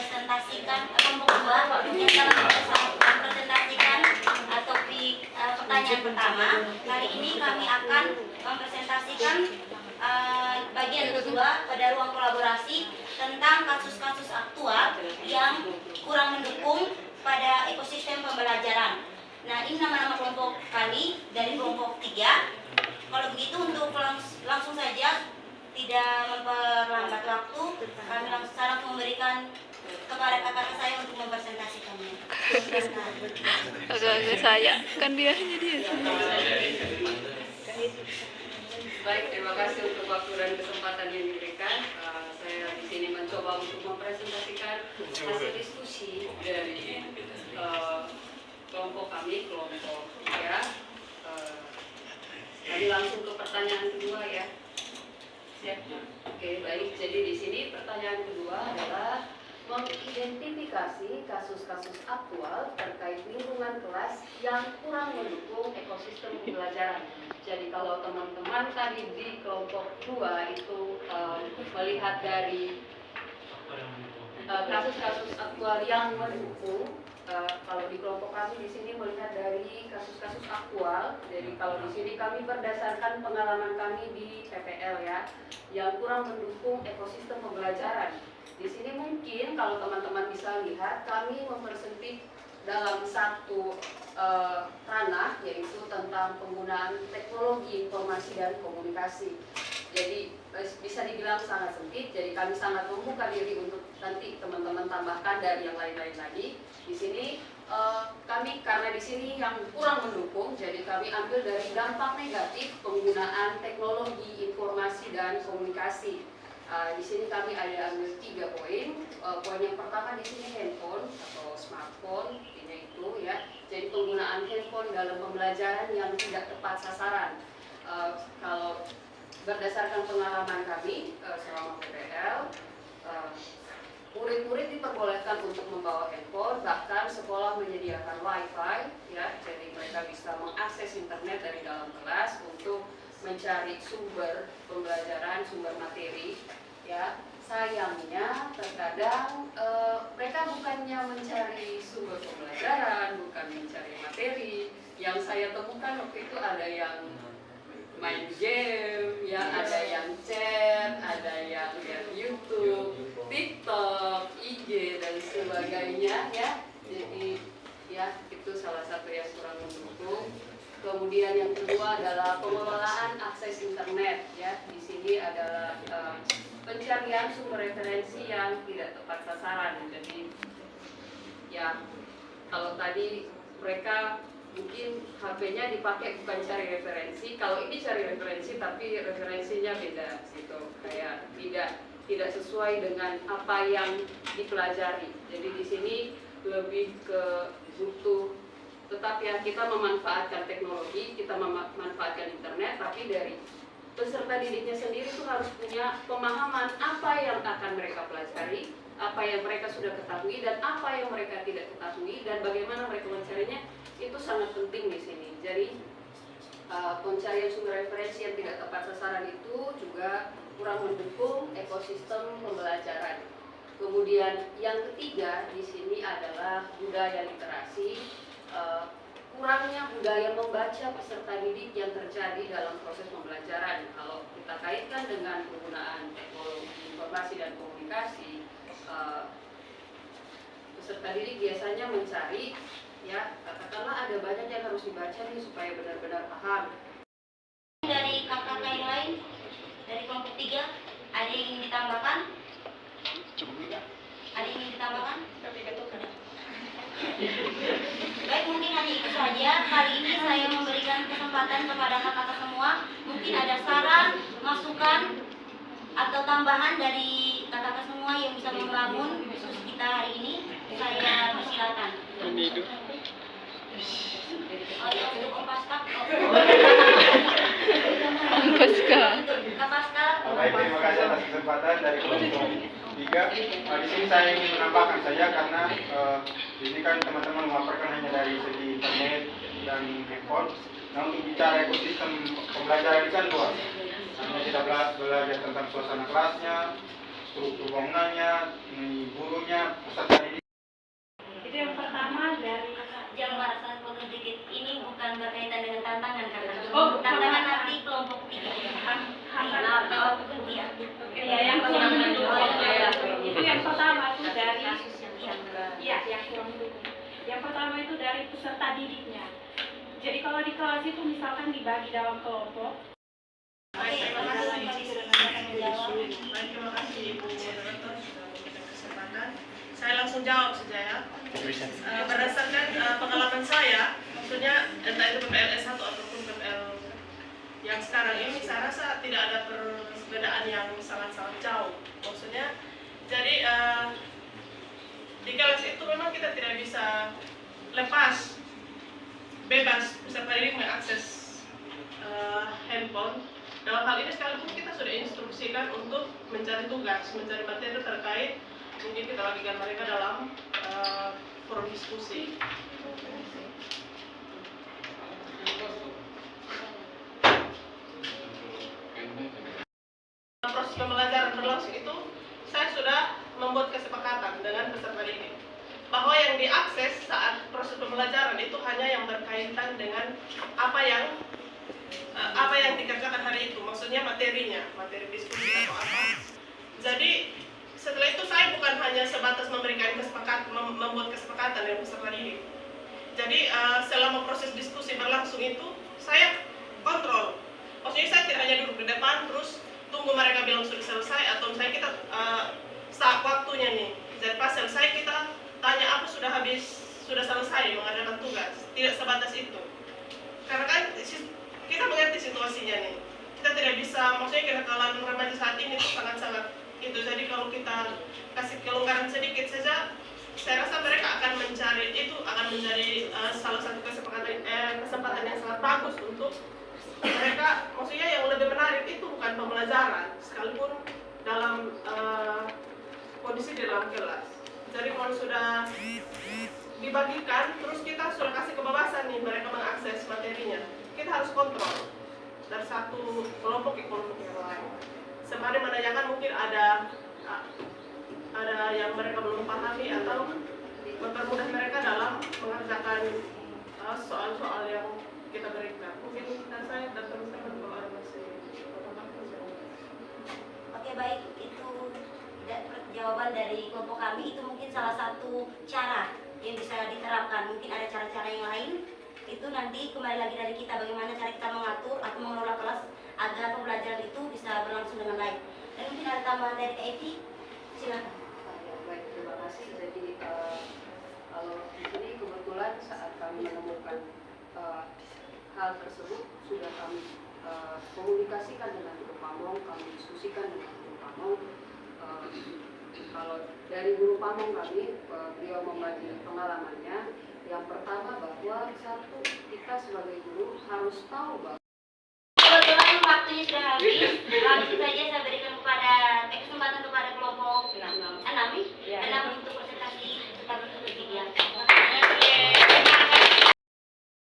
Presentasikan kelompok 2 yang telah mempresentasikan topik pertanyaan pertama. Kali ini kami akan mempresentasikan bagian kedua pada ruang kolaborasi tentang kasus-kasus aktual yang kurang mendukung pada ekosistem pembelajaran. Nah, ini nama-nama kelompok kami dari kelompok 3. Kalau begitu untuk langsung saja, tidak memperlambat waktu, kami langsung memberikan kepada kakak saya untuk mempresentasikannya. Agak saya kan dia hanya dia. Baik, terima kasih untuk waktu dan kesempatan yang diberikan. Saya di sini mencoba untuk mempresentasikan hasil diskusi dari kelompok kami, kelompok 3. Kami langsung ke pertanyaan kedua ya. Siap? Oke, baik. Jadi di sini pertanyaan kedua adalah mengidentifikasi kasus-kasus aktual terkait lingkungan kelas yang kurang mendukung ekosistem pembelajaran. Jadi kalau teman-teman tadi di kelompok 2 itu melihat dari kasus-kasus aktual yang mendukung, kalau di kelompok kami di sini melihat dari kasus-kasus aktual. Jadi kalau di sini kami berdasarkan pengalaman kami di PPL ya, yang kurang mendukung ekosistem pembelajaran. Di sini mungkin kalau teman-teman bisa lihat, kami mempersempit dalam satu ranah, yaitu tentang penggunaan teknologi informasi dan komunikasi. Jadi bisa dibilang sangat sempit, jadi kami sangat membuka diri untuk nanti teman-teman tambahkan dari yang lain-lain lagi. Di sini kami karena di sini yang kurang mendukung, jadi kami ambil dari dampak negatif penggunaan teknologi informasi dan komunikasi. Di sini kami ada ambil 3 poin. Poin yang pertama di sini handphone atau smartphone, ini itu ya. Jadi penggunaan handphone dalam pembelajaran yang tidak tepat sasaran. Kalau berdasarkan pengalaman kami selama PPL, murid-murid diperbolehkan untuk membawa handphone, bahkan sekolah menyediakan wifi ya. Jadi mereka bisa mengakses internet dari dalam kelas untuk mencari sumber pembelajaran, sumber materi ya. Sayangnya terkadang mereka bukannya mencari sumber pembelajaran, bukan mencari materi. Yang saya temukan waktu itu ada yang main game ya, ada yang chat, ada yang lihat YouTube, TikTok, IG dan sebagainya ya. Jadi ya itu salah satu yang kurang mendukung. Kemudian yang kedua adalah pengelolaan akses internet ya. Di sini adalah pencarian sumber referensi yang tidak tepat sasaran. Jadi ya kalau tadi mereka mungkin HP-nya dipakai bukan cari referensi, kalau ini cari referensi tapi referensinya beda gitu, kayak tidak sesuai dengan apa yang dipelajari. Jadi di sini lebih ke butuh tetap ya, kita memanfaatkan teknologi, kita memanfaatkan internet, tapi dari peserta didiknya sendiri itu harus punya pemahaman apa yang akan mereka pelajari, apa yang mereka sudah ketahui dan apa yang mereka tidak ketahui dan bagaimana mereka mencarinya. Itu sangat penting di sini. Jadi pencarian sumber referensi yang tidak tepat sasaran itu juga kurang mendukung ekosistem pembelajaran. Kemudian yang ketiga di sini adalah budaya literasi. Kurangnya budaya membaca peserta didik yang terjadi dalam proses pembelajaran. Kalau kita kaitkan dengan penggunaan teknologi informasi dan komunikasi, peserta didik biasanya mencari ya, katakanlah ada banyak yang harus dibaca nih supaya benar-benar paham. Dari kakak yang lain, dari kelompok 3, ada yang ingin ditambahkan? Ada yang ingin ditambahkan? Baik, mungkin hanya itu saja. Kali ini saya memberikan kesempatan kepada kakak semua. Mungkin ada saran, masukan, atau tambahan dari kakak semua yang bisa membangun diskusi kita hari ini. Saya persilakan. Untuk Kopaskap. Baik, terima kasih atas kesempatan dari kelompok 3. Di sini saya ingin menambahkan saja karena di sini kan teman-teman melaporkan hanya dari segi internet dan handphone. Nah, untuk bicara ekosistem pembelajaran ini kan luas. Hanya kita belajar tentang suasana kelasnya, struktur bangunannya, gurunya, dari peserta didiknya. Jadi kalau di kelas itu misalkan dibagi dalam kelompok. Oke, terima kasih Mbak Lisa sudah menjawab. Baik, terima kasih Ibu Moderator sudah memberikan kesempatan. Saya langsung jawab saja ya. Berdasarkan pengalaman saya, maksudnya entah itu PPLS 1 ataupun PPL yang sekarang ini, saya rasa tidak ada perbedaan yang sangat-sangat jauh. Maksudnya, jadi di kelas itu memang kita tidak bisa lepas, bebas peserta didik mengakses handphone. Dalam hal ini sekalipun kita sudah instruksikan untuk mencari tugas, mencari materi terkait, mungkin kita bagikan mereka dalam forum diskusi. Proses pembelajaran berlangsung itu, saya sudah membuat kesepakatan dengan peserta didik bahwa yang diakses saat proses pembelajaran itu hanya yang berkaitan dengan apa yang dikerjakan hari itu, maksudnya materinya, materi diskusi atau apa. Jadi setelah itu saya bukan hanya sebatas memberikan kesepakatan, membuat kesepakatan dengan peserta didik. Jadi selama proses diskusi berlangsung itu saya kontrol, maksudnya saya tidak hanya duduk di depan terus tunggu mereka bilang sudah selesai, atau misalnya kita saat waktunya nih, jadi pas selesai kita tanya apa sudah selesai mengerjakan tugas, tidak sebatas itu. Karena kan kita mengerti situasinya nih, kita tidak bisa, maksudnya kenakalan remaja saat ini itu sangat-sangat itu. Jadi kalau kita kasih kelonggaran sedikit saja, saya rasa mereka akan menjadi salah satu kesempatan yang sangat bagus untuk mereka. Maksudnya yang lebih menarik itu bukan pembelajaran, sekalipun dalam kondisi di dalam kelas. Jadi kalau sudah dibagikan, terus kita sudah kasih kebebasan nih mereka mengakses materinya, kita harus kontrol dari satu kelompok ke kelompok yang lain. Sembari menanyakan mungkin ada yang mereka belum pahami atau mempermudah mereka dalam mengerjakan soal-soal yang kita berikan. Mungkin saya dan teman-teman kalau ada masih. Oke, baik, itu jawaban dari kelompok kami. Itu mungkin salah satu cara yang bisa diterapkan. Mungkin ada cara-cara yang lain. Itu nanti kembali lagi dari kita, bagaimana cara kita mengatur atau mengelola kelas agar pembelajaran itu bisa berlangsung dengan baik. Dan mungkin ada tambahan dari Kak Evi, silakan. Baik, terima kasih. Jadi kalau di sini kebetulan saat kami menemukan hal tersebut sudah kami komunikasikan dengan Guru Pamong, kami diskusikan dengan Guru Pamong. Kalau dari Guru Pamong kami, beliau membagi pengalamannya. Yang pertama bahwa satu, kita sebagai guru harus tahu bahwa